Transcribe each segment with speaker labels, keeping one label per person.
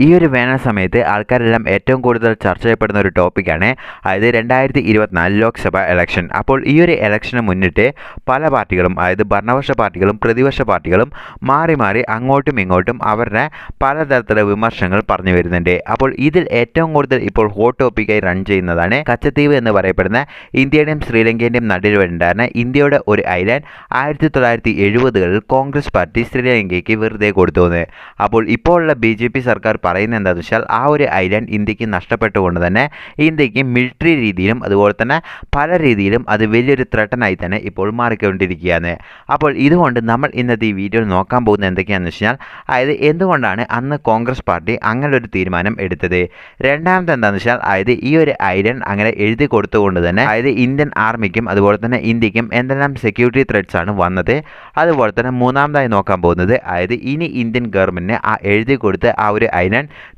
Speaker 1: ഈ ഒരു വേനൽ സമയത്ത് ആൾക്കാരെല്ലാം ഏറ്റവും കൂടുതൽ ചർച്ച ചെയ്യപ്പെടുന്ന ഒരു ടോപ്പിക്കാണ്, അതായത് 2024 ലോക്സഭ ഇലക്ഷൻ. അപ്പോൾ ഈ ഒരു ഇലക്ഷന് മുന്നിട്ട് പല പാർട്ടികളും, അതായത് ഭരണപക്ഷ പാർട്ടികളും പ്രതിപക്ഷ പാർട്ടികളും മാറി മാറി അങ്ങോട്ടും ഇങ്ങോട്ടും അവരുടെ പലതരത്തിലുള്ള വിമർശനങ്ങൾ പറഞ്ഞു വരുന്നുണ്ട്. അപ്പോൾ ഇതിൽ ഏറ്റവും കൂടുതൽ ഇപ്പോൾ ഹോട്ട് ടോപ്പിക്കായി റൺ ചെയ്യുന്നതാണ് കച്ചത്തീവ് എന്ന് പറയപ്പെടുന്ന ഇന്ത്യയുടെയും ശ്രീലങ്കയുടെയും നടുവിലുണ്ടായിരുന്ന ഇന്ത്യയുടെ ഒരു ഐലാൻഡ് 1970കളിൽ കോൺഗ്രസ് പാർട്ടി ശ്രീലങ്കയ്ക്ക് വെറുതെ കൊടുത്തു. അപ്പോൾ ഇപ്പോൾ ഉള്ള BJP സർക്കാർ പറയുന്നത് എന്താണെന്ന് വെച്ചാൽ ആ ഒരു ഐലാൻഡ് ഇന്ത്യക്ക് നഷ്ടപ്പെട്ടുകൊണ്ട് തന്നെ ഇന്ത്യക്ക് മിലിറ്ററി രീതിയിലും അതുപോലെ തന്നെ പല രീതിയിലും അത് വലിയൊരു ത്രട്ടനായി തന്നെ ഇപ്പോൾ മാറിക്കൊണ്ടിരിക്കുകയാണ്. അപ്പോൾ ഇതുകൊണ്ട് നമ്മൾ ഇന്നത്തെ ഈ വീഡിയോയിൽ നോക്കാൻ പോകുന്നത് എന്തൊക്കെയാണെന്ന് വെച്ചാൽ, അതായത് എന്തുകൊണ്ടാണ് അന്ന് കോൺഗ്രസ് പാർട്ടി അങ്ങനെ ഒരു തീരുമാനം എടുത്തത്, രണ്ടാമത്തെ എന്താണെന്ന് വെച്ചാൽ അതായത് ഈ ഒരു ഐലാൻഡ് അങ്ങനെ എഴുതി കൊടുത്തുകൊണ്ട് തന്നെ അതായത് ഇന്ത്യൻ ആർമിക്കും അതുപോലെ തന്നെ ഇന്ത്യക്കും എന്തെല്ലാം സെക്യൂരിറ്റി ത്രെറ്റ്സ് ആണ് വന്നത്, അതുപോലെ തന്നെ മൂന്നാമതായി നോക്കാൻ പോകുന്നത് അതായത് ഇനി ഇന്ത്യൻ ഗവൺമെൻറ്റിന് ആ എഴുതി കൊടുത്ത് ആ ഒരു ഐലാൻഡ്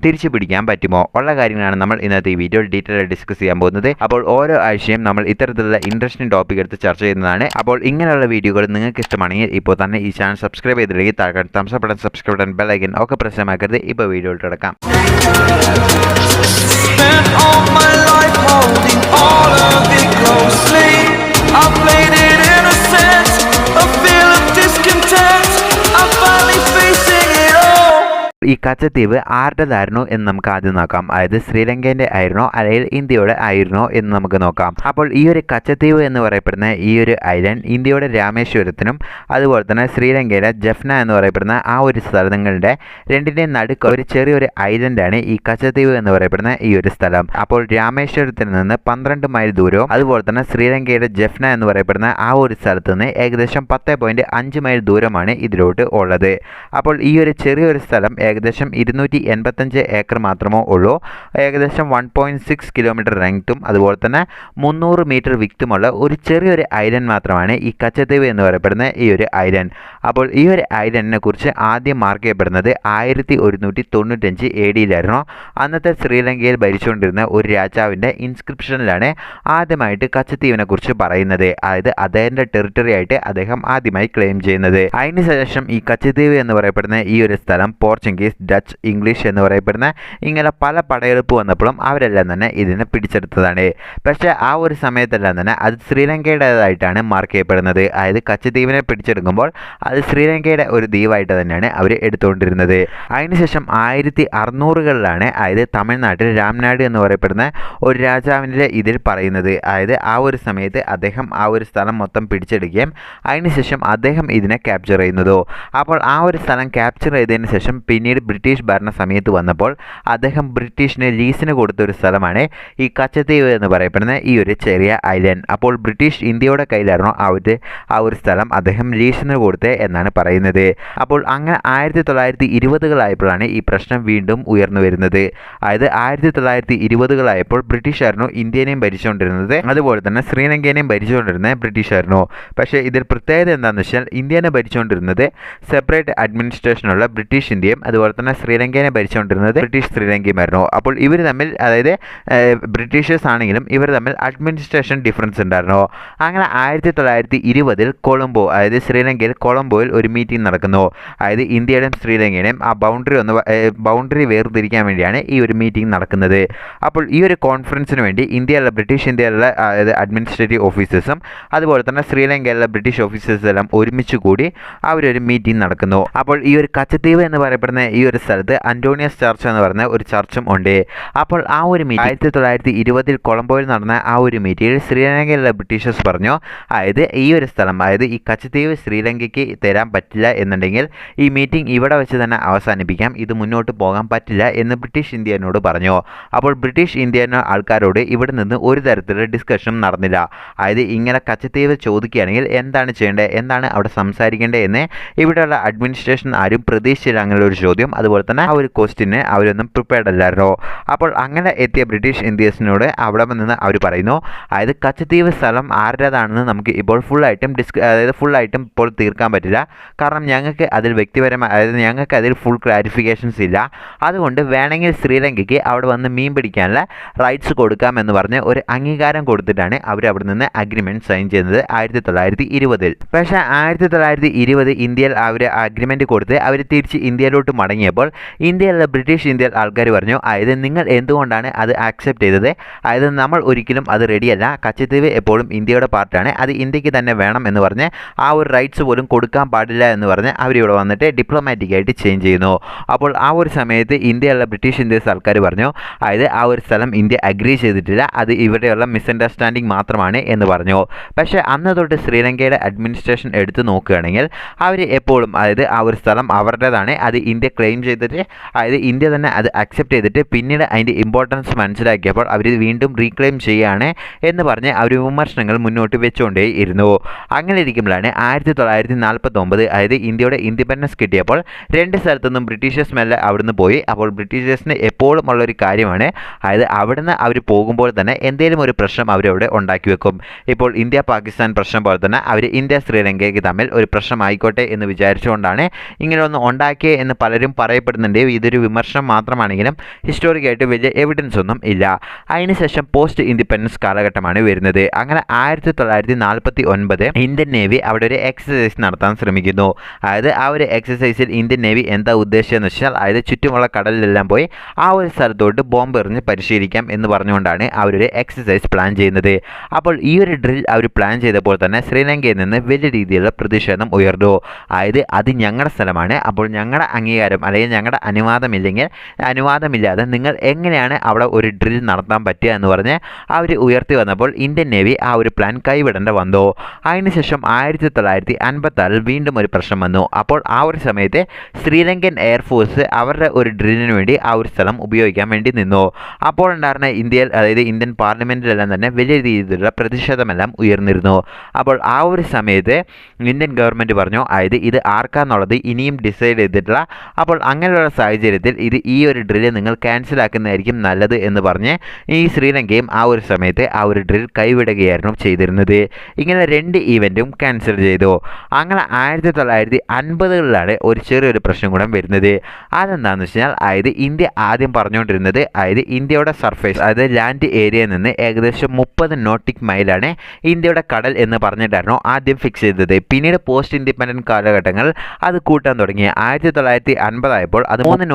Speaker 1: തിരിച്ചു പിടിക്കാൻ പറ്റുമോ ഉള്ള കാര്യങ്ങളാണ് നമ്മൾ ഇന്നത്തെ ഈ വീഡിയോയിൽ ഡീറ്റെയിൽ ആയി ഡിസ്കസ് ചെയ്യാൻ പോകുന്നത്. അപ്പോൾ ഓരോ ആഴ്ചയും നമ്മൾ ഇത്തരത്തിലുള്ള ഇൻട്രസ്റ്റിംഗ് ടോപ്പിക് എടുത്ത് ചർച്ച ചെയ്യുന്നതാണ്. അപ്പോൾ ഇങ്ങനെയുള്ള വീഡിയോകൾ നിങ്ങൾക്ക് ഇഷ്ടമാണെങ്കിൽ ഇപ്പോൾ തന്നെ ഈ ചാനൽ സബ്സ്ക്രൈബ് ചെയ്തില്ലെങ്കിൽ താഴെ thumbs up button, subscribe button, bell icon ഒക്കെ പ്രസ് ചെയ്യരുത്. ഇപ്പോൾ വീഡിയോയിൽ കിടക്കാം. ഈ കച്ചത്തീവ് ആരുടേതായിരുന്നു എന്ന് നമുക്ക് ആദ്യം നോക്കാം. അതായത് ശ്രീലങ്കേൻ്റെ ആയിരുന്നോ അല്ലെങ്കിൽ ഇന്ത്യയുടെ ആയിരുന്നോ എന്ന് നമുക്ക് നോക്കാം. അപ്പോൾ ഈ ഒരു കച്ചത്തീവ് എന്ന് പറയപ്പെടുന്ന ഈ ഒരു ഐലൻഡ് ഇന്ത്യയുടെ രാമേശ്വരത്തിനും അതുപോലെ തന്നെ ശ്രീലങ്കയുടെ ജഫ്ന എന്ന് പറയപ്പെടുന്ന ആ ഒരു സ്ഥലങ്ങളുടെ രണ്ടിൻ്റെയും നടുക്ക് ഒരു ചെറിയൊരു ഐലൻഡാണ് ഈ കച്ചത്തീവ് എന്ന് പറയപ്പെടുന്ന ഈ ഒരു സ്ഥലം. അപ്പോൾ രാമേശ്വരത്തിൽ നിന്ന് 12 മൈൽ ദൂരവും അതുപോലെ തന്നെ ശ്രീലങ്കയുടെ ജഫ്ന എന്ന് പറയപ്പെടുന്ന ആ ഒരു സ്ഥലത്ത് നിന്ന് ഏകദേശം 10.5 മൈൽ ദൂരമാണ് ഇതിലോട്ട് ഉള്ളത്. അപ്പോൾ ഈ ഒരു ചെറിയൊരു സ്ഥലം ഏകദേശം 285 ഏക്കർ മാത്രമേ ഉള്ളൂ. ഏകദേശം 1.6 കിലോമീറ്റർ ലെങ്ത്തും അതുപോലെ തന്നെ 300 മീറ്റർ വിക്തുമുള്ള ഒരു ചെറിയൊരു ഐലൻഡ് മാത്രമാണ് ഈ കച്ചത്തീവ് എന്ന് പറയപ്പെടുന്ന ഈ ഒരു ഐലൻഡ്. അപ്പോൾ ഈ ഒരു ഐലൻഡിനെ കുറിച്ച് ആദ്യം മാർക്ക് ചെയ്യപ്പെടുന്നത് 1195 AD-യിലായിരുന്നു. അന്നത്തെ ശ്രീലങ്കയിൽ ഭരിച്ചുകൊണ്ടിരുന്ന ഒരു രാജാവിൻ്റെ ഇൻസ്ക്രിപ്ഷനിലാണ് ആദ്യമായിട്ട് കച്ചത്തീവിനെ കുറിച്ച് പറയുന്നത്. അതായത് അദ്ദേഹത്തിൻ്റെ ടെറിട്ടറി ആയിട്ട് അദ്ദേഹം ആദ്യമായി ക്ലെയിം ചെയ്യുന്നത്. അതിനുശേഷം ഈ കച്ചത്തീവ് എന്ന് പറയപ്പെടുന്ന ഈ ഒരു സ്ഥലം പോർച്ചുഗീസ്, ഡച്ച്, ഇംഗ്ലീഷ് എന്ന് പറയപ്പെടുന്ന ഇങ്ങനെ പല പടയെടുപ്പ് വന്നപ്പോഴും അവരെല്ലാം തന്നെ ഇതിനെ പിടിച്ചെടുത്തതാണ്. പക്ഷേ ആ ഒരു സമയത്തെല്ലാം തന്നെ അത് ശ്രീലങ്കയുടേതായിട്ടാണ് മാർക്ക് ചെയ്യപ്പെടുന്നത്. അതായത് കച്ചത്തീവിനെ പിടിച്ചെടുക്കുമ്പോൾ അത് ശ്രീലങ്കയുടെ ഒരു ദ്വീപായിട്ട് തന്നെയാണ് അവർ എടുത്തുകൊണ്ടിരുന്നത്. അതിനുശേഷം 1600കളിലാണ് അതായത് തമിഴ്നാട്ടിൽ രാംനാട് എന്ന് പറയപ്പെടുന്ന ഒരു രാജാവിൻ്റെ ഇതിൽ പറയുന്നത്. അതായത് ആ ഒരു സമയത്ത് അദ്ദേഹം ആ ഒരു സ്ഥലം മൊത്തം പിടിച്ചെടുക്കുകയും അതിനുശേഷം അദ്ദേഹം ഇതിനെ ക്യാപ്ചർ ചെയ്യുന്നതോ. അപ്പോൾ ആ ഒരു സ്ഥലം ക്യാപ്ചർ ചെയ്തതിന് ശേഷം പിന്നീട് ബ്രിട്ടീഷ് ഭരണ സമയത്ത് വന്നപ്പോൾ അദ്ദേഹം ബ്രിട്ടീഷിന് ലീസിന് കൊടുത്തൊരു സ്ഥലമാണ് ഈ കച്ചത്തീവ് എന്ന് പറയപ്പെടുന്ന ഈ ഒരു ചെറിയ ഐലൻഡ്. അപ്പോൾ ബ്രിട്ടീഷ് ഇന്ത്യയുടെ കയ്യിലായിരുന്നു ആ ഒരു സ്ഥലം അദ്ദേഹം ലീസിന് കൊടുത്തത് എന്നാണ് പറയുന്നത്. അപ്പോൾ അങ്ങനെ 1920കളായപ്പോഴാണ് ഈ പ്രശ്നം വീണ്ടും ഉയർന്നു വരുന്നത്. അതായത് 1920കളായപ്പോൾ ബ്രിട്ടീഷായിരുന്നു ഇന്ത്യനെയും ഭരിച്ചുകൊണ്ടിരുന്നത്, അതുപോലെ തന്നെ ശ്രീലങ്കേനെയും ഭരിച്ചുകൊണ്ടിരുന്നത് ബ്രിട്ടീഷായിരുന്നു. പക്ഷേ ഇതിൽ പ്രത്യേകത എന്താണെന്ന് വെച്ചാൽ ഇന്ത്യനെ ഭരിച്ചുകൊണ്ടിരുന്നത് സെപ്പറേറ്റ് അഡ്മിനിസ്ട്രേഷനുള്ള ബ്രിട്ടീഷ് ഇന്ത്യയും അതുപോലെ തന്നെ ശ്രീലങ്കയെ ഭരിച്ചുകൊണ്ടിരുന്നത് ബ്രിട്ടീഷ് ശ്രീലങ്കയുമായിരുന്നു. അപ്പോൾ ഇവർ തമ്മിൽ, അതായത് ബ്രിട്ടീഷേഴ്സ് ആണെങ്കിലും ഇവർ തമ്മിൽ അഡ്മിനിസ്ട്രേഷൻ ഡിഫറൻസ് ഉണ്ടായിരുന്നു. അങ്ങനെ 1920 കൊളംബോ, അതായത് ശ്രീലങ്കയിൽ കൊളംബോയിൽ ഒരു മീറ്റിംഗ് നടക്കുന്നു. അതായത് ഇന്ത്യയുടെയും ശ്രീലങ്കയുടെയും ആ ബൗണ്ടറി വേർതിരിക്കാൻ വേണ്ടിയാണ് ഈ ഒരു മീറ്റിംഗ് നടക്കുന്നത്. അപ്പോൾ ഈ ഒരു കോൺഫറൻസിന് വേണ്ടി ബ്രിട്ടീഷ് ഇന്ത്യയിലുള്ള അതായത് അഡ്മിനിസ്ട്രേറ്റീവ് ഓഫീസേഴ്സും അതുപോലെ തന്നെ ശ്രീലങ്കയിലുള്ള ബ്രിട്ടീഷ് ഓഫീസേഴ്സ് എല്ലാം ഒരുമിച്ച് കൂടി അവരൊരു മീറ്റിംഗ് നടക്കുന്നു. അപ്പോൾ ഈ ഒരു കച്ചത്തീവ് എന്ന് പറയപ്പെടുന്ന ഈ ഒരു സ്ഥലത്ത് അന്റോണിയസ് ചർച്ച് എന്ന് പറയുന്ന ഒരു ചർച്ചും ഉണ്ട്. അപ്പോൾ ആ ഒരു മീറ്റിംഗ് 1920 കൊളംബോയിൽ നടന്ന ആ ഒരു മീറ്റിംഗിൽ ശ്രീലങ്കയിലുള്ള ബ്രിട്ടീഷേഴ്സ് പറഞ്ഞു, അതായത് ഈ ഒരു സ്ഥലം, അതായത് ഈ കച്ചത്തീവ് ശ്രീലങ്കയ്ക്ക് തരാൻ പറ്റില്ല എന്നുണ്ടെങ്കിൽ ഈ മീറ്റിംഗ് ഇവിടെ വെച്ച് തന്നെ അവസാനിപ്പിക്കാം, ഇത് മുന്നോട്ട് പോകാൻ പറ്റില്ല എന്ന് ബ്രിട്ടീഷ് ഇന്ത്യനോട് പറഞ്ഞു. അപ്പോൾ ബ്രിട്ടീഷ് ഇന്ത്യൻ ആൾക്കാരോട് ഇവിടെ നിന്ന് ഒരു തരത്തിലുള്ള ഡിസ്കഷനും നടന്നില്ല. അതായത് ഇങ്ങനെ കച്ചത്തീവ് ചോദിക്കുകയാണെങ്കിൽ എന്താണ് ചെയ്യേണ്ടത്, എന്താണ് അവിടെ സംസാരിക്കേണ്ടത് എന്ന് ഇവിടെയുള്ള അഡ്മിനിസ്ട്രേഷൻ ആരും പ്രതീക്ഷിച്ചില്ല അങ്ങനെ ഒരു ചോദ്യം. അതുപോലെ തന്നെ ആ ഒരു ക്വസ്റ്റിന് അവരൊന്നും പ്രിപ്പയർഡ് അല്ലായിരുന്നു. അപ്പോൾ അങ്ങനെ എത്തിയ ബ്രിട്ടീഷ് ഇന്ത്യൻസിനോട് അവിടെ നിന്ന് അവർ പറയുന്നു, അതായത് കച്ചത്തീവ് സ്ഥലം ആരുടേതാണെന്ന് നമുക്ക് ഇപ്പോൾ ഫുള്ളായിട്ടും ഇപ്പോൾ തീർക്കാൻ പറ്റില്ല, കാരണം ഞങ്ങൾക്ക് അതിൽ വ്യക്തിപരമായ, അതായത് ഞങ്ങൾക്ക് അതിൽ ഫുൾ ക്ലാരിഫിക്കേഷൻസ് ഇല്ല, അതുകൊണ്ട് വേണമെങ്കിൽ ശ്രീലങ്കയ്ക്ക് അവിടെ വന്ന് മീൻ പിടിക്കാനുള്ള റൈറ്റ്സ് കൊടുക്കാമെന്ന് പറഞ്ഞ് ഒരു അംഗീകാരം കൊടുത്തിട്ടാണ് അവർ അവിടെ നിന്ന് അഗ്രിമെൻറ്റ് സൈൻ ചെയ്യുന്നത് 1920. പക്ഷേ 1920 ഇന്ത്യയിൽ അവർ അഗ്രിമെൻറ്റ് കൊടുത്ത് അവർ തിരിച്ച് ഇന്ത്യയിലോട്ട് മടങ്ങിയപ്പോൾ ഇന്ത്യയിലുള്ള ബ്രിട്ടീഷ് ഇന്ത്യൻ ആൾക്കാർ പറഞ്ഞു, അതായത് നിങ്ങൾ എന്തുകൊണ്ടാണ് അത് ആക്സെപ്റ്റ് ചെയ്തത്, അതായത് നമ്മൾ ഒരിക്കലും അത് റെഡിയല്ല, കച്ചത്തീവ് എപ്പോഴും ഇന്ത്യയുടെ പാർട്ടാണ്, അത് ഇന്ത്യക്ക് തന്നെ വേണം എന്ന് പറഞ്ഞ് ആ ഒരു റൈറ്റ്സ് പോലും കൊടുക്കാൻ പാടില്ല എന്ന് പറഞ്ഞ് അവരിവിടെ വന്നിട്ട് ഡിപ്ലോമാറ്റിക്കായിട്ട് ചേഞ്ച് ചെയ്യുന്നു. അപ്പോൾ ആ ഒരു സമയത്ത് ഇന്ത്യയിലുള്ള ബ്രിട്ടീഷ് ഇന്ത്യൻസ് ആൾക്കാർ പറഞ്ഞു, അതായത് ആ ഒരു സ്ഥലം ഇന്ത്യ അഗ്രി ചെയ്തിട്ടില്ല, അത് ഇവിടെയുള്ള മിസ്അണ്ടർസ്റ്റാൻഡിങ് മാത്രമാണ് എന്ന് പറഞ്ഞു. പക്ഷേ അന്ന് തൊട്ട് ശ്രീലങ്കയുടെ അഡ്മിനിസ്ട്രേഷൻ എടുത്ത് നോക്കുകയാണെങ്കിൽ അവർ എപ്പോഴും അതായത് ആ ഒരു സ്ഥലം അവരുടേതാണ്, അത് ഇന്ത്യ ക്ലെയിം ചെയ്തിട്ട് അതായത് ഇന്ത്യ തന്നെ അത് അക്സെപ്റ്റ് ചെയ്തിട്ട് പിന്നീട് അതിൻ്റെ ഇമ്പോർട്ടൻസ് മനസ്സിലാക്കിയപ്പോൾ അവർ വീണ്ടും റീക്ലെയിം ചെയ്യുകയാണ് എന്ന് പറഞ്ഞ് അവർ വിമർശനങ്ങൾ മുന്നോട്ട് വെച്ചുകൊണ്ടേ ഇരുന്നു. അങ്ങനെ ഇരിക്കുമ്പോഴാണ് 1949 അതായത് ഇന്ത്യയുടെ ഇൻഡിപെൻഡൻസ് കിട്ടിയപ്പോൾ രണ്ട് സ്ഥലത്തുനിന്നും ബ്രിട്ടീഷേഴ്സ് മെല്ലെ അവിടുന്ന് പോയി. അപ്പോൾ ബ്രിട്ടീഷേഴ്സിന് എപ്പോഴും ഉള്ളൊരു കാര്യമാണ്, അതായത് അവിടുന്ന് അവർ പോകുമ്പോൾ തന്നെ എന്തെങ്കിലും ഒരു പ്രശ്നം അവരവിടെ ഉണ്ടാക്കി വെക്കും. ഇപ്പോൾ ഇന്ത്യ പാകിസ്ഥാൻ പ്രശ്നം പോലെ തന്നെ അവർ ഇന്ത്യ ശ്രീലങ്കയ്ക്ക് തമ്മിൽ ഒരു പ്രശ്നമായിക്കോട്ടെ എന്ന് വിചാരിച്ചുകൊണ്ടാണ് ഇങ്ങനെയൊന്ന് ഉണ്ടാക്കിയത് എന്ന് പലരും പറയപ്പെടുന്നുണ്ട്. ഇതൊരു വിമർശനം മാത്രമാണെങ്കിലും ഹിസ്റ്റോറിക്കായിട്ട് വലിയ എവിഡൻസ് ഒന്നും ഇല്ല. അതിനുശേഷം പോസ്റ്റ് ഇൻഡിപെൻഡൻസ് കാലഘട്ടമാണ് വരുന്നത്. അങ്ങനെ 1949 ഇന്ത്യൻ നേവി അവിടെ ഒരു എക്സസൈസ് നടത്താൻ ശ്രമിക്കുന്നു. അതായത് ആ ഒരു എക്സസൈസിൽ ഇന്ത്യൻ നേവി എന്താ ഉദ്ദേശിച്ചതെന്ന് വെച്ചാൽ അതായത് ചുറ്റുമുള്ള കടലിലെല്ലാം പോയി ആ ഒരു സ്ഥലത്തോട്ട് ബോംബ് എറിഞ്ഞ് പരിശീലിക്കാം എന്ന് പറഞ്ഞുകൊണ്ടാണ് അവരൊരു എക്സസൈസ് പ്ലാൻ ചെയ്യുന്നത്. അപ്പോൾ ഈ ഒരു ഡ്രിൽ അവർ പ്ലാൻ ചെയ്തപ്പോൾ തന്നെ ശ്രീലങ്കയിൽ നിന്ന് വലിയ രീതിയിലുള്ള പ്രതിഷേധം ഉയർന്നു. അതായത് അത് ഞങ്ങളുടെ സ്ഥലമാണ്, അപ്പോൾ ഞങ്ങളുടെ അംഗീകാരം അല്ലെങ്കിൽ ഞങ്ങളുടെ അനുവാദമില്ലാതെ നിങ്ങൾ എങ്ങനെയാണ് അവിടെ ഒരു ഡ്രിൽ നടത്താൻ പറ്റുക എന്ന് പറഞ്ഞ് അവർ ഉയർത്തി വന്നപ്പോൾ ഇന്ത്യൻ നേവി ആ ഒരു പ്ലാൻ കൈവിടേണ്ട വന്നു. അതിനുശേഷം 1956 വീണ്ടും ഒരു പ്രശ്നം വന്നു. അപ്പോൾ ആ ഒരു സമയത്ത് ശ്രീലങ്കൻ എയർഫോഴ്സ് അവരുടെ ഒരു ഡ്രില്ലിന് വേണ്ടി ആ ഒരു സ്ഥലം ഉപയോഗിക്കാൻ വേണ്ടി നിന്നു. അപ്പോൾ ഉണ്ടായിരുന്ന ഇന്ത്യയിൽ അതായത് ഇന്ത്യൻ പാർലമെൻറ്റിലെല്ലാം തന്നെ വലിയ രീതിയിലുള്ള പ്രതിഷേധമെല്ലാം ഉയർന്നിരുന്നു. അപ്പോൾ ആ ഒരു സമയത്ത് ഇന്ത്യൻ ഗവൺമെൻറ് പറഞ്ഞു, അതായത് ഇത് ആർക്കാന്നുള്ളത് ഇനിയും ഡിസൈഡ് ചെയ്തിട്ടില്ല, അപ്പോൾ അങ്ങനെയുള്ള സാഹചര്യത്തിൽ ഈ ഒരു ഡ്രില്ല് നിങ്ങൾ ക്യാൻസലാക്കുന്നതായിരിക്കും നല്ലത് എന്ന് പറഞ്ഞ് ഈ ശ്രീലങ്കയും ആ ഒരു സമയത്ത് ആ ഒരു ഡ്രിൽ കൈവിടുകയായിരുന്നു ചെയ്തിരുന്നത്. ഇങ്ങനെ രണ്ട് ഈവൻറ്റും ക്യാൻസൽ ചെയ്തു. അങ്ങനെ 1950കളിലാണ് ഒരു ചെറിയൊരു പ്രശ്നം കൂടെ വരുന്നത്. അതെന്താണെന്ന് വെച്ചാൽ അതായത് ഇന്ത്യ ആദ്യം പറഞ്ഞുകൊണ്ടിരുന്നത് അതായത് ഇന്ത്യയുടെ സർഫേസ് അതായത് ലാൻഡ് ഏരിയയിൽ നിന്ന് ഏകദേശം 30 നോട്ടിക് മൈലാണ് ഇന്ത്യയുടെ കടൽ എന്ന് പറഞ്ഞിട്ടായിരുന്നു ആദ്യം ഫിക്സ് ചെയ്തത്. പിന്നീട് പോസ്റ്റ് ഇൻഡിപെൻഡൻറ്റ് കാലഘട്ടങ്ങൾ അത് കൂട്ടാൻ തുടങ്ങി. 1950 ആയപ്പോൾ അത് 3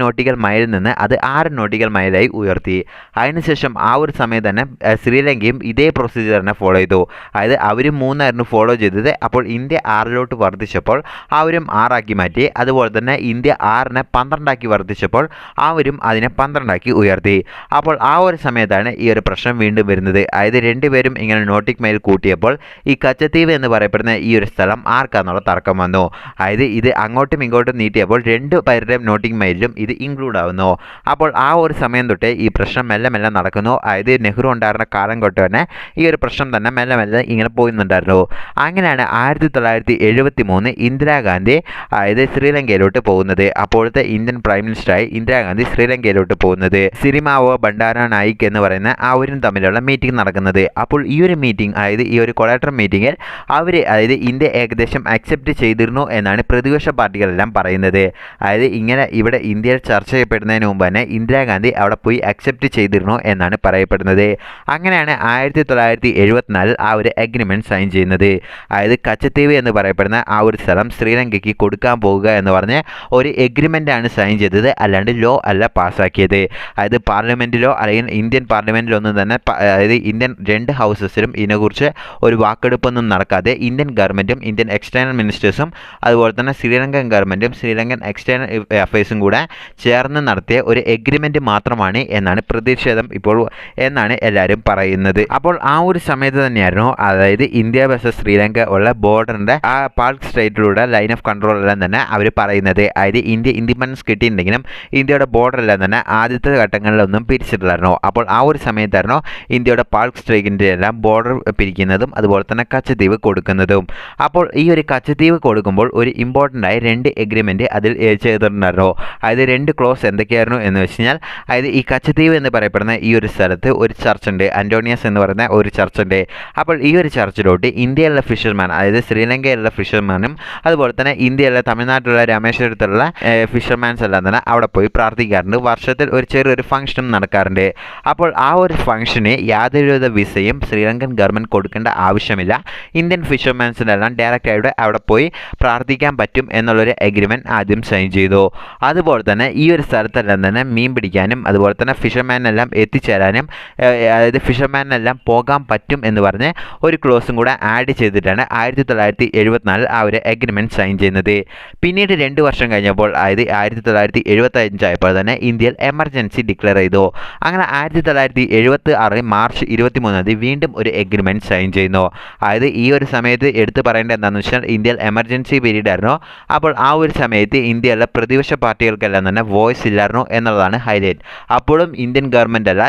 Speaker 1: നോട്ടിക്കൽ മൈലിൽ നിന്ന് അത് 6 നോട്ടിക്കൽ മൈലായി ഉയർത്തി. അതിനുശേഷം ആ ഒരു സമയം തന്നെ ശ്രീലങ്കയും ഇതേ പ്രൊസീജിയർ തന്നെ ഫോളോ ചെയ്തു. അതായത് അവരും 3 ഫോളോ ചെയ്തത്. അപ്പോൾ ഇന്ത്യ 6 വർദ്ധിച്ചപ്പോൾ അവരും 6 മാറ്റി. അതുപോലെ തന്നെ ഇന്ത്യ 6 12 വർദ്ധിച്ചപ്പോൾ അവരും അതിനെ 12 ഉയർത്തി. അപ്പോൾ ആ ഒരു സമയത്താണ് ഈ ഒരു പ്രശ്നം വീണ്ടും വരുന്നത്. അതായത് രണ്ടുപേരും ഇങ്ങനെ നോട്ടിക് മൈൽ കൂട്ടിയപ്പോൾ ഈ കച്ചത്തീവ് എന്ന് പറയപ്പെടുന്ന ഈ ഒരു സ്ഥലം ആർക്കാന്നുള്ള തർക്കം വന്നു. അതായത് ഇത് അങ്ങോട്ടും ഇങ്ങോട്ടും നീട്ടിയപ്പോൾ 2 പേരുടെയും നോട്ടിക് മൈലിലും ഇത് ഇൻക്ലൂഡ് ആവുന്നു. അപ്പോൾ ആ ഒരു സമയം തൊട്ടേ ഈ പ്രശ്നം മെല്ലെ മെല്ലെ നടക്കുന്നു. അതായത് നെഹ്റു ഉണ്ടായിരുന്ന കാലം തൊട്ട് തന്നെ ഈ ഒരു പ്രശ്നം തന്നെ മെല്ലെ മെല്ലെ ഇങ്ങനെ പോയിരുന്നുണ്ടായിരുന്നു. അങ്ങനെയാണ് 1973 ഇന്ദിരാഗാന്ധി അതായത് ശ്രീലങ്കയിലോട്ട് പോകുന്നത്. അപ്പോഴത്തെ ഇന്ത്യൻ പ്രൈം മിനിസ്റ്ററായി ഇന്ദിരാഗാന്ധി ശ്രീലങ്കയിലോട്ട് പോകുന്നത്. സിരിമാവോ ബണ്ടാര നായിക് എന്ന് പറയുന്ന അവരും തമ്മിലുള്ള മീറ്റിംഗ് നടക്കുന്നത്. അപ്പോൾ ഈ ഒരു മീറ്റിംഗ് അതായത് ഈ ഒരു കൊളാറ്റർ മീറ്റിങ്ങിൽ അവർ അതായത് ഇന്ത്യ ഏകദേശം അക്സെപ്റ്റ് ചെയ്തിരുന്നു എന്നാണ് പ്രതിപക്ഷ പാർട്ടികളെല്ലാം പറയുന്നത്. അതായത് ഇങ്ങനെ ഇവിടെ ഇന്ത്യയിൽ ചർച്ച ചെയ്യപ്പെടുന്നതിന് മുമ്പ് തന്നെ ഇന്ദിരാഗാന്ധി അവിടെ പോയി അക്സെപ്റ്റ് ചെയ്തിരുന്നു എന്നാണ് പറയപ്പെടുന്നത്. അങ്ങനെയാണ് 1974 ആ ഒരു അഗ്രിമെൻറ്റ് സൈൻ ചെയ്യുന്നത്. അതായത് കച്ചത്തീവ് എന്ന് പറയപ്പെടുന്ന ആ ഒരു സ്ഥലം ശ്രീലങ്കയ്ക്ക് കൊടുക്കാൻ പോകുക എന്ന് പറഞ്ഞ് ഒരു എഗ്രിമെൻ്റാണ് സൈൻ ചെയ്തത്, അല്ലാണ്ട് ലോ അല്ല പാസ്സാക്കിയത്. അതായത് പാർലമെൻറ്റിലോ അല്ലെങ്കിൽ ഇന്ത്യൻ പാർലമെൻറ്റിലൊന്നും തന്നെ അതായത് ഇന്ത്യൻ 2 ഹൗസസിലും ഇതിനെക്കുറിച്ച് ഒരു വാക്കെടുപ്പൊന്നും നടക്കാതെ ഇന്ത്യൻ ഗവൺമെൻറ്റും ഇന്ത്യൻ എക്സ്റ്റേണൽ മിനിസ്റ്റേഴ്സും അതുപോലെ തന്നെ ശ്രീലങ്കൻ ഗവൺമെൻറ്റും ശ്രീലങ്കൻ എക്സ്റ്റേണൽ അഫയേഴ്സും കൂടെ ചേർന്ന് നടത്തിയ ഒരു എഗ്രിമെൻറ്റ് മാത്രമാണ് എന്നാണ് പ്രതിഷേധം ഇപ്പോൾ എന്നാണ് എല്ലാവരും പറയുന്നത്. അപ്പോൾ ആ ഒരു സമയത്ത് തന്നെയായിരുന്നു അതായത് ഇന്ത്യ വേഴ്സസ് ശ്രീലങ്ക ഉള്ള ബോർഡറിൻ്റെ ആ പാർക്ക് സ്ട്രൈറ്റിലൂടെ ലൈൻ ഓഫ് കൺട്രോൾ എല്ലാം തന്നെ അവർ പറയുന്നത്. അതായത് ഇന്ത്യ ഇൻഡിപെൻഡൻസ് കിട്ടിയിട്ടുണ്ടെങ്കിലും ഇന്ത്യയുടെ ബോർഡറെല്ലാം തന്നെ ആദ്യത്തെ ഘട്ടങ്ങളിലൊന്നും പിരിച്ചിട്ടില്ലായിരുന്നു. അപ്പോൾ ആ ഒരു സമയത്തായിരുന്നു ഇന്ത്യയുടെ പാർക്ക് സ്ട്രൈക്കിൻ്റെ എല്ലാം ബോർഡർ പിരിക്കുന്നതും അതുപോലെ തന്നെ കച്ചത്തീവ് കൊടുക്കുന്നതും. അപ്പോൾ ഈ ഒരു കച്ചത്തീവ് കൊടുക്കുമ്പോൾ ഒരു ഇമ്പോർട്ടൻ്റ് ആയ 2 എഗ്രിമെൻറ്റ് അതിൽ ചെയ്തിട്ടുണ്ടായിരുന്നു. അതായത് 2 ക്ലോസ് എന്തൊക്കെയായിരുന്നു എന്ന് വെച്ച് കഴിഞ്ഞാൽ അതായത് ഈ കച്ചത്തീവ് എന്ന് പറയപ്പെടുന്ന ഈ ഒരു സ്ഥലത്ത് ഒരു ചർച്ച് ഉണ്ട്, അന്റോണിയസ് എന്ന് പറയുന്ന ഒരു ചർച്ച് ഉണ്ട്. അപ്പോൾ ഈ ഒരു ചർച്ചിലോട്ട് ഇന്ത്യയിലുള്ള ഫിഷർമാൻ അതായത് ശ്രീലങ്കയിലുള്ള ഫിഷർമാനും അതുപോലെ തന്നെ ഇന്ത്യയിലെ തമിഴ്നാട്ടിലുള്ള രാമേശ്വരത്തുള്ള ഫിഷർമാൻസ് എല്ലാം തന്നെ അവിടെ പോയി പ്രാർത്ഥിക്കാറുണ്ട്. വർഷത്തിൽ ഒരു ചെറിയൊരു ഫംഗ്ഷനും നടക്കാറുണ്ട്. അപ്പോൾ ആ ഒരു ഫംഗ്ഷന് യാതൊരുവിധ വിസയും ശ്രീലങ്കൻ ഗവൺമെൻറ് കൊടുക്കേണ്ട ആവശ്യമില്ല. ഇന്ത്യൻ ഫിഷർമാൻസിനെല്ലാം ഡയറക്റ്റായിട്ട് അവിടെ പോയി പ്രാർത്ഥിക്കാൻ പറ്റും എന്നുള്ളൊരു എഗ്രിമെൻറ്റ് ആദ്യം സൈൻ ചെയ്തു. അതുപോലെ തന്നെ ഈ ഒരു സ്ഥലത്തെല്ലാം തന്നെ മീൻ പിടിക്കാനും അതുപോലെ തന്നെ ഫിഷർമാനെല്ലാം എത്തിച്ചേരാനും അതായത് ഫിഷർമാനെല്ലാം പോകാൻ പറ്റും എന്ന് പറഞ്ഞ് ഒരു ക്ലോസും കൂടെ ആഡ് ചെയ്തിട്ടാണ് 1974 ആ ഒരു എഗ്രിമെൻറ്റ് സൈൻ ചെയ്യുന്നത്. പിന്നീട് 2 വർഷം കഴിഞ്ഞപ്പോൾ അതായത് 1975 ആയപ്പോൾ തന്നെ ഇന്ത്യയിൽ എമർജൻസി ഡിക്ലെയർ ചെയ്തു. അങ്ങനെ 1976 മാർച്ച് 23 വീണ്ടും ഒരു എഗ്രിമെൻറ്റ് സൈൻ ചെയ്യുന്നു. അതായത് ഈ ഒരു സമയത്ത് എടുത്തു പറയേണ്ടത് എന്താണെന്ന് വെച്ചാൽ ഇന്ത്യയിൽ എമർജൻസി പീരീഡ് ആയിരുന്നു. അപ്പോൾ ആ ഒരു സമയത്ത് ഇന്ത്യയിലെ പ്രതിപക്ഷ പാർട്ടികൾക്കെല്ലാം തന്നെ വോയിസ് ഇല്ലായിരുന്നു എന്നുള്ളതാണ് ഹൈലൈറ്റ്. അപ്പോഴും ഇന്ത്യൻ ഗവൺമെൻറ് അല്ല,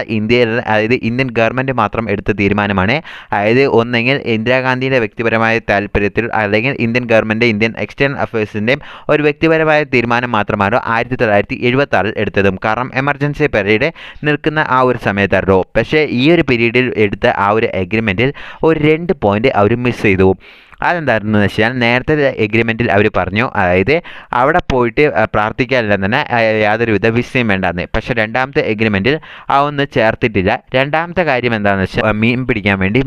Speaker 1: അതായത് ഇന്ത്യൻ ഗവൺമെൻറ് മാത്രം എടുത്ത തീരുമാനമാണ്. അതായത് ഒന്നെങ്കിൽ ഇന്ദിരാഗാന്ധിയുടെ വ്യക്തിപരമായ താല്പര്യത്തിൽ അല്ലെങ്കിൽ ഇന്ത്യൻ ഗവൺമെൻറ് ഇന്ത്യൻ എക്സ്റ്റേണൽ അഫയേഴ്സിൻ്റെയും ഒരു വ്യക്തിപരമായ തീരുമാനം മാത്രമാണ് 1976 എടുത്തതും. കാരണം എമർജൻസി പീരീഡ് നിൽക്കുന്ന ആ ഒരു സമയത്തായിരുന്നു. പക്ഷേ ഈ ഒരു പീരീഡിൽ എടുത്ത ആ ഒരു എഗ്രിമെൻറ്റിൽ ഒരു 2 പോയിന്റ് അവർ മിസ് ചെയ്തു. അതെന്തായിരുന്നു വെച്ചാൽ നേരത്തെ എഗ്രിമെൻറ്റിൽ അവർ പറഞ്ഞു അതായത് അവിടെ പോയിട്ട് പ്രാർത്ഥിക്കാനില്ല തന്നെ യാതൊരുവിധ വിസയും വേണ്ടാന്ന്. പക്ഷേ രണ്ടാമത്തെ എഗ്രിമെൻറ്റിൽ അതൊന്നും ചേർത്തിട്ടില്ല. രണ്ടാമത്തെ കാര്യം എന്താണെന്ന് വെച്ചാൽ മീൻ പിടിക്കാൻ വേണ്ടി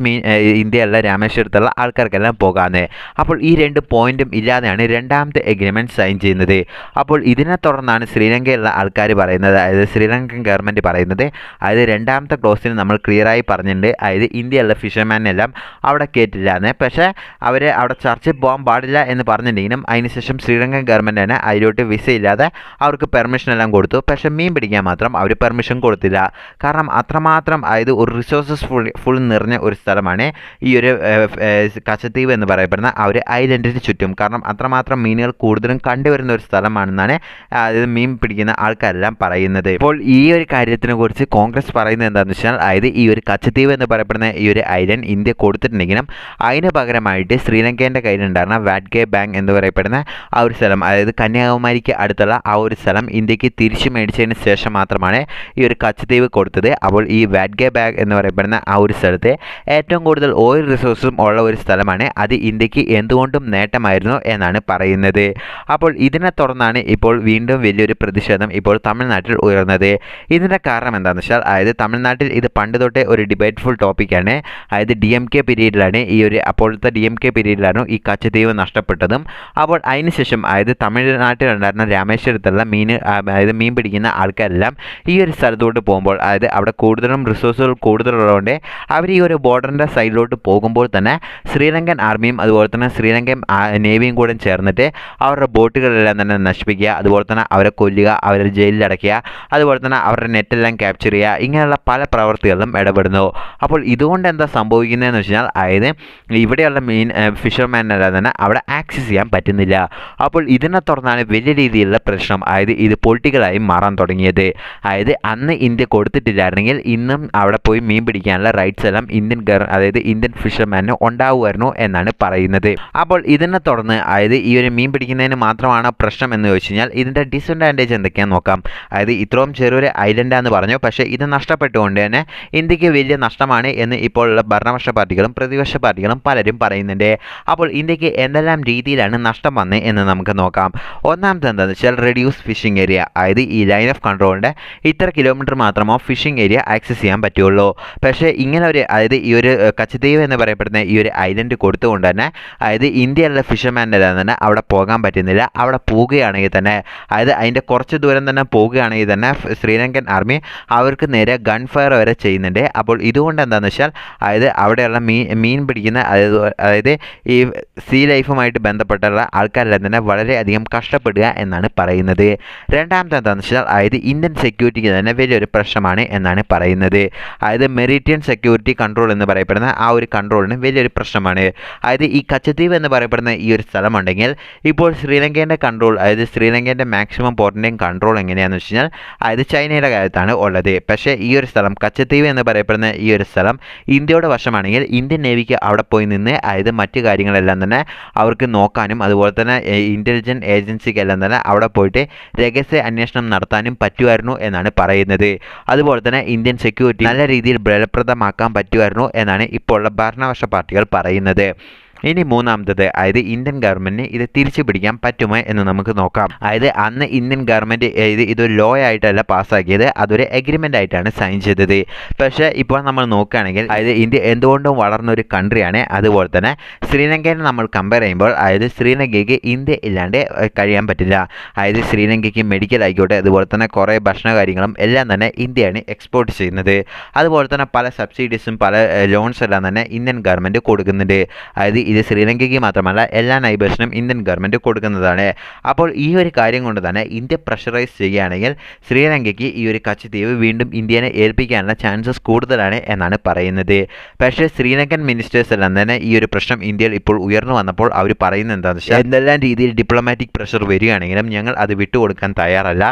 Speaker 1: ഇന്ത്യയിലുള്ള രാമേശ്വരത്തുള്ള ആൾക്കാർക്കെല്ലാം പോകാമെന്ന്. അപ്പോൾ ഈ 2 പോയിന്റും ഇല്ലാതെയാണ് രണ്ടാമത്തെ എഗ്രിമെൻറ്റ് സൈൻ ചെയ്യുന്നത്. അപ്പോൾ ഇതിനെ തുടർന്നാണ് ശ്രീലങ്കയിലുള്ള ആൾക്കാർ പറയുന്നത്, അതായത് ശ്രീലങ്കൻ ഗവൺമെൻറ് പറയുന്നത് അതായത് രണ്ടാമത്തെ ക്ലോസിൽ നമ്മൾ ക്ലിയറായി പറഞ്ഞിട്ടുണ്ട് അതായത് ഇന്ത്യയിലുള്ള ഫിഷർമാനെല്ലാം അവിടെ കയറ്റില്ല എന്ന്. പക്ഷേ അവിടെ ചർച്ചയിൽ പോകാൻ പാടില്ല എന്ന് പറഞ്ഞിട്ടുണ്ടെങ്കിലും അതിനുശേഷം ശ്രീലങ്കൻ ഗവൺമെൻറ് തന്നെ അതിലോട്ട് വിസ ഇല്ലാതെ അവർക്ക് പെർമിഷൻ എല്ലാം കൊടുത്തു. പക്ഷേ മീൻ പിടിക്കാൻ മാത്രം അവർ പെർമിഷൻ കൊടുത്തില്ല. കാരണം അത്രമാത്രം അതായത് ഒരു റിസോഴ്സസ് ഫുൾ നിറഞ്ഞ ഒരു സ്ഥലമാണ് ഈ ഒരു കച്ചദ്വീപ് എന്ന് പറയപ്പെടുന്ന ആ ഒരു ഐലൻഡിന് ചുറ്റും. കാരണം അത്രമാത്രം മീനുകൾ കൂടുതലും കണ്ടുവരുന്ന ഒരു സ്ഥലമാണെന്നാണ് അതായത് മീൻ പിടിക്കുന്ന ആൾക്കാരെല്ലാം പറയുന്നത്. ഇപ്പോൾ ഈ ഒരു കാര്യത്തിനെ കുറിച്ച് കോൺഗ്രസ് പറയുന്നത് എന്താണെന്ന് വെച്ചാൽ അതായത് ഈ ഒരു കച്ചദ്വീപ് എന്ന് പറയപ്പെടുന്ന ഈ ഒരു ഐലൻഡ് ഇന്ത്യ കൊടുത്തിട്ടുണ്ടെങ്കിലും അതിന് പകരമായിട്ട് ശ്രീലങ്കേൻ്റെ കയ്യിലുണ്ടായിരുന്ന വാഡ്ഗെ ബാങ്ക് എന്ന് പറയപ്പെടുന്ന ആ ഒരു സ്ഥലം അതായത് കന്യാകുമാരിക്ക് അടുത്തുള്ള ആ ഒരു സ്ഥലം ഇന്ത്യക്ക് തിരിച്ചു മേടിച്ചതിന് ശേഷം മാത്രമാണ് ഈ ഒരു കച്ചദ്വീപ് കൊടുത്തത്. അപ്പോൾ ഈ വാഡ്ഗെ ബാങ്ക് എന്ന് പറയപ്പെടുന്ന ആ ഒരു സ്ഥലത്ത് ഏറ്റവും കൂടുതൽ ഓയിൽ റിസോഴ്സും ഉള്ള ഒരു സ്ഥലമാണ്. അത് ഇന്ത്യക്ക് എന്തുകൊണ്ടും നേട്ടമായിരുന്നു എന്നാണ് പറയുന്നത്. അപ്പോൾ ഇതിനെ തുടർന്നാണ് ഇപ്പോൾ വീണ്ടും വലിയൊരു പ്രതിഷേധം ഇപ്പോൾ തമിഴ്നാട്ടിൽ ഉയർന്നത്. ഇതിൻ്റെ കാരണം എന്താണെന്ന് വെച്ചാൽ അതായത് തമിഴ്നാട്ടിൽ ഇത് പണ്ട് തൊട്ടേ ഒരു ഡിബേറ്റ്ഫുൾ ടോപ്പിക്കാണ്. അതായത് DMK പീരീഡിലാണ് അപ്പോഴത്തെ DMK പീരീഡിലാണ് ഈ കച്ചദ്വീപ് നഷ്ടപ്പെട്ടതും. അപ്പോൾ അതിനുശേഷം അതായത് തമിഴ്നാട്ടിലുണ്ടായിരുന്ന രാമേശ്വരത്തുള്ള അതായത് മീൻ പിടിക്കുന്ന ആൾക്കാരെല്ലാം ഈ ഒരു സ്ഥലത്തോട്ട് പോകുമ്പോൾ അതായത് അവിടെ കൂടുതലും റിസോഴ്സുകൾ കൂടുതലുള്ളതുകൊണ്ട് അവർ ഈ ഒരു ബോർഡറിൻ്റെ സൈഡിലോട്ട് പോകുമ്പോൾ തന്നെ ശ്രീലങ്കൻ ആർമിയും അതുപോലെ തന്നെ ശ്രീലങ്കൻ നേവിയും കൂടെ ചേർന്നിട്ട് അവരുടെ ബോട്ടുകളെല്ലാം തന്നെ നശിപ്പിക്കുക, അതുപോലെ തന്നെ അവരെ കൊല്ലുക, അവരെ ജയിലിൽ അടയ്ക്കുക, അതുപോലെ തന്നെ അവരുടെ നെറ്റെല്ലാം ക്യാപ്ചർ ചെയ്യുക, ഇങ്ങനെയുള്ള പല പ്രവർത്തികളിലും ഇടപെടുന്നു. അപ്പോൾ ഇതുകൊണ്ട് എന്താ സംഭവിക്കുന്നതെന്ന് വെച്ചാൽ അതായത് ഇവിടെയുള്ള ഫിഷർമാനെല്ലാം തന്നെ അവിടെ ആക്സസ് ചെയ്യാൻ പറ്റുന്നില്ല. അപ്പോൾ ഇതിനെ തുടർന്നാണ് വലിയ രീതിയിലുള്ള പ്രശ്നം അതായത് ഇത് പൊളിറ്റിക്കലായി മാറാൻ തുടങ്ങിയത്. അതായത് അന്ന് ഇന്ത്യ കൊടുത്തിട്ടില്ലായിരുന്നെങ്കിൽ ഇന്നും അവിടെ പോയി മീൻ പിടിക്കാനുള്ള റൈറ്റ്സ് എല്ലാം അതായത് ഇന്ത്യൻ ഫിഷർമാന് ഉണ്ടാവുമായിരുന്നു എന്നാണ് പറയുന്നത്. അപ്പോൾ ഇതിനെ തുടർന്ന് അതായത് ഈ ഒരു മീൻ പിടിക്കുന്നതിന് മാത്രമാണ് പ്രശ്നം എന്ന് ചോദിച്ചു കഴിഞ്ഞാൽ ഇതിൻ്റെ ഡിസഡ്വാൻറ്റേജ് എന്തൊക്കെയാണെന്ന് നോക്കാം. അതായത് ഇത്രയും ചെറിയൊരു ഐലൻഡാന്ന് പറഞ്ഞു, പക്ഷേ ഇത് നഷ്ടപ്പെട്ടുകൊണ്ട് തന്നെ ഇന്ത്യക്ക് വലിയ നഷ്ടമാണ് എന്ന് ഇപ്പോൾ ഉള്ള ഭരണപക്ഷ പാർട്ടികളും പ്രതിപക്ഷ പാർട്ടികളും പലരും പറയുന്നുണ്ട്. അപ്പോൾ ഇന്ത്യക്ക് എന്തെല്ലാം രീതിയിലാണ് നഷ്ടം വന്നത് എന്ന് നമുക്ക് നോക്കാം. ഒന്നാമത്തെ എന്താണെന്ന് വെച്ചാൽ റെഡ്യൂസ് ഫിഷിംഗ് ഏരിയ, അതായത് ഈ ലൈൻ ഓഫ് കൺട്രോളിൻ്റെ ഇത്ര കിലോമീറ്റർ മാത്രമോ ഫിഷിംഗ് ഏരിയ ആക്സസ് ചെയ്യാൻ പറ്റുള്ളൂ. പക്ഷേ ഇങ്ങനെ അതായത് ഈ ഒരു കച്ചദ്വീപ് എന്ന് പറയപ്പെടുന്ന ഈ ഒരു ഐലൻഡ് കൊടുത്തുകൊണ്ട് തന്നെ അതായത് ഇന്ത്യയിലുള്ള ഫിഷർമാൻ്റെ തന്നെ അവിടെ പോകാൻ പറ്റുന്നില്ല. അവിടെ പോവുകയാണെങ്കിൽ തന്നെ അതായത് അതിൻ്റെ കുറച്ച് ദൂരം തന്നെ പോവുകയാണെങ്കിൽ തന്നെ ശ്രീലങ്കൻ ആർമി അവർക്ക് നേരെ ഗൺ ഫയർ വരെ ചെയ്യുന്നുണ്ട്. അപ്പോൾ ഇതുകൊണ്ട് എന്താണെന്ന് വെച്ചാൽ അതായത് അവിടെയുള്ള മീൻ പിടിക്കുന്ന അതായത് ഈ സീ ലൈഫുമായിട്ട് ബന്ധപ്പെട്ടുള്ള ആൾക്കാരെല്ലാം തന്നെ വളരെയധികം കഷ്ടപ്പെടുക എന്നാണ് പറയുന്നത്. രണ്ടാമത്തെ എന്താണെന്ന് വെച്ചാൽ അതായത് ഇന്ത്യൻ സെക്യൂരിറ്റിക്ക് തന്നെ വലിയൊരു പ്രശ്നമാണ് എന്നാണ് പറയുന്നത്. അതായത് മെറിറ്റിയൻ സെക്യൂരിറ്റി കൺട്രോൾ എന്ന് പറയപ്പെടുന്ന ആ ഒരു കൺട്രോളിന് വലിയൊരു പ്രശ്നമാണ്. അതായത് ഈ കച്ചദ്വീപ് എന്ന് പറയപ്പെടുന്ന ഈ ഒരു സ്ഥലമുണ്ടെങ്കിൽ ഇപ്പോൾ ശ്രീലങ്കേൻ്റെ കൺട്രോൾ അതായത് ശ്രീലങ്കേൻ്റെ മാക്സിമം പോർട്ടിൻ്റെയും കൺട്രോൾ എങ്ങനെയാണെന്ന് വെച്ച് കഴിഞ്ഞാൽ അതായത് ചൈനയുടെ കാര്യത്താണ് ഉള്ളത്. പക്ഷേ ഈ ഒരു സ്ഥലം കച്ചദ്വീപ് എന്ന് പറയപ്പെടുന്ന ഈ ഒരു സ്ഥലം ഇന്ത്യയുടെ വശമാണെങ്കിൽ ഇന്ത്യൻ നേവിക്ക് അവിടെ പോയി നിന്ന് അതായത് മറ്റു കാര്യങ്ങളെല്ലാം തന്നെ അവർക്ക് നോക്കാനും അതുപോലെ തന്നെ ഇൻ്റലിജൻസ് ഏജൻസിക്കെല്ലാം തന്നെ അവിടെ പോയിട്ട് രഹസ്യ അന്വേഷണം നടത്താനും പറ്റുമായിരുന്നു എന്നാണ് പറയുന്നത്. അതുപോലെ തന്നെ ഇന്ത്യൻ സെക്യൂരിറ്റി നല്ല രീതിയിൽ ഫലപ്രദമാക്കാൻ പറ്റുമായിരുന്നു എന്നാണ് ഇപ്പോൾ ഉള്ള ഭരണപക്ഷ പാർട്ടികൾ പറയുന്നത്. ഇനി മൂന്നാമത്തത്, അതായത് ഇന്ത്യൻ ഗവൺമെന്റിന് ഇത് തിരിച്ചു പിടിക്കാൻ പറ്റുമോ എന്ന് നമുക്ക് നോക്കാം. അതായത് അന്ന് ഇന്ത്യൻ ഗവൺമെന്റ് ഇതൊരു ലോ ആയിട്ടല്ല പാസ്സാക്കിയത്, അതൊരു എഗ്രിമെന്റ് ആയിട്ടാണ് സൈൻ ചെയ്തത്. പക്ഷേ ഇപ്പോൾ നമ്മൾ നോക്കുകയാണെങ്കിൽ അതായത് ഇന്ത്യ എന്തുകൊണ്ടും വളർന്ന ഒരു കൺട്രിയാണ്. അതുപോലെ തന്നെ ശ്രീലങ്കയെ നമ്മൾ കമ്പയർ ചെയ്യുമ്പോൾ അതായത് ശ്രീലങ്കയ്ക്ക് ഇന്ത്യ ഇല്ലാണ്ട് കഴിയാൻ പറ്റില്ല. അതായത് ശ്രീലങ്കയ്ക്ക് മെഡിക്കൽ ആയിക്കോട്ടെ, അതുപോലെ തന്നെ കുറേ ഭക്ഷണ കാര്യങ്ങളും എല്ലാം തന്നെ ഇന്ത്യയാണ് എക്സ്പോർട്ട് ചെയ്യുന്നത്. അതുപോലെ തന്നെ പല സബ്സിഡീസും പല ലോൺസ് എല്ലാം തന്നെ ഇന്ത്യൻ ഗവൺമെന്റ് കൊടുക്കുന്നുണ്ട്. അതായത് ഇത് ശ്രീലങ്കയ്ക്ക് മാത്രമല്ല എല്ലാ നൈബേഴ്സിനും ഇന്ത്യൻ ഗവൺമെൻറ് കൊടുക്കുന്നതാണ്. അപ്പോൾ ഈ ഒരു കാര്യം കൊണ്ട് തന്നെ ഇന്ത്യ പ്രഷറൈസ് ചെയ്യുകയാണെങ്കിൽ ശ്രീലങ്കയ്ക്ക് ഈ ഒരു കച്ചദ്വീപ് വീണ്ടും ഇന്ത്യനെ ഏൽപ്പിക്കാനുള്ള ചാൻസസ് കൂടുതലാണ് എന്നാണ് പറയുന്നത്. പക്ഷേ ശ്രീലങ്കൻ മിനിസ്റ്റേഴ്സ് എല്ലാം തന്നെ ഈ ഒരു പ്രശ്നം ഇന്ത്യയിൽ ഇപ്പോൾ ഉയർന്നു വന്നപ്പോൾ അവർ പറയുന്നത് എന്താണെന്ന് വെച്ചാൽ എന്തെല്ലാം രീതിയിൽ ഡിപ്ലോമാറ്റിക് പ്രഷർ വരികയാണെങ്കിലും ഞങ്ങൾ അത് വിട്ടുകൊടുക്കാൻ തയ്യാറല്ല.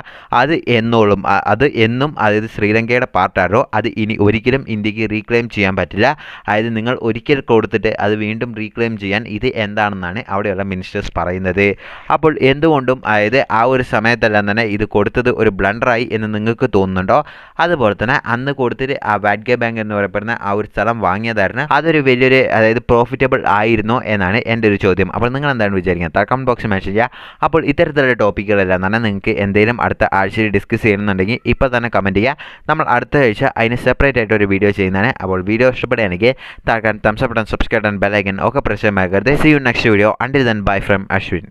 Speaker 1: അത് എന്നും അതായത് ശ്രീലങ്കയുടെ പാർട്ടാണോ അത് ഇനി ഒരിക്കലും ഇന്ത്യക്ക് റീക്ലെയിം ചെയ്യാൻ പറ്റില്ല. അതായത് നിങ്ങൾ ഒരിക്കൽ കൊടുത്തിട്ട് അത് വീണ്ടും റീക്ലെയിം ചെയ്യാൻ ഇത് എന്താണെന്നാണ് അവിടെയുള്ള മിനിസ്റ്റേഴ്സ് പറയുന്നത്. അപ്പോൾ എന്തുകൊണ്ടും അതായത് ആ ഒരു സമയത്തെല്ലാം തന്നെ ഇത് കൊടുത്തത് ഒരു ബ്ലണ്ടറായി എന്ന് നിങ്ങൾക്ക് തോന്നുന്നുണ്ടോ? അതുപോലെ തന്നെ അന്ന് കൊടുത്തിട്ട് ആ വാഡ്ഗെ ബാങ്ക് എന്ന് പറയപ്പെടുന്ന ആ ഒരു സ്ഥലം വാങ്ങിയതായിരുന്നു, അതൊരു വലിയൊരു അതായത് പ്രോഫിറ്റബിൾ ആയിരുന്നോ എന്നാണ് എൻ്റെ ഒരു ചോദ്യം. അപ്പോൾ നിങ്ങൾ എന്താണ് വിചാരിക്കുന്നത്? കമന്റ് ബോക്സിൽ മെൻഷൻ ചെയ്യുക. അപ്പോൾ ഇത്തരത്തിലുള്ള ടോപ്പിക്കുകളെല്ലാം തന്നെ നിങ്ങൾക്ക് എന്തെങ്കിലും അടുത്ത ആഴ്ചയിൽ ഡിസ്കസ് ചെയ്യണമെന്നുണ്ടെങ്കിൽ ഇപ്പോൾ തന്നെ കമൻറ്റ് ചെയ്യുക. നമ്മൾ അടുത്ത ആഴ്ച അതിന് സെപ്പറേറ്റ് ആയിട്ട് ഒരു വീഡിയോ ചെയ്യുന്നതാണ്. അപ്പോൾ വീഡിയോ ഇഷ്ടപ്പെടുകയാണെങ്കിൽ താഴ്ക്കാൻ thumbs up button, subscribe button, bell icon ഒക്കെ പ്രസ് ചെയ്യാൻ മറക്കരുത്. See you next video. Until then, bye from Ashwin.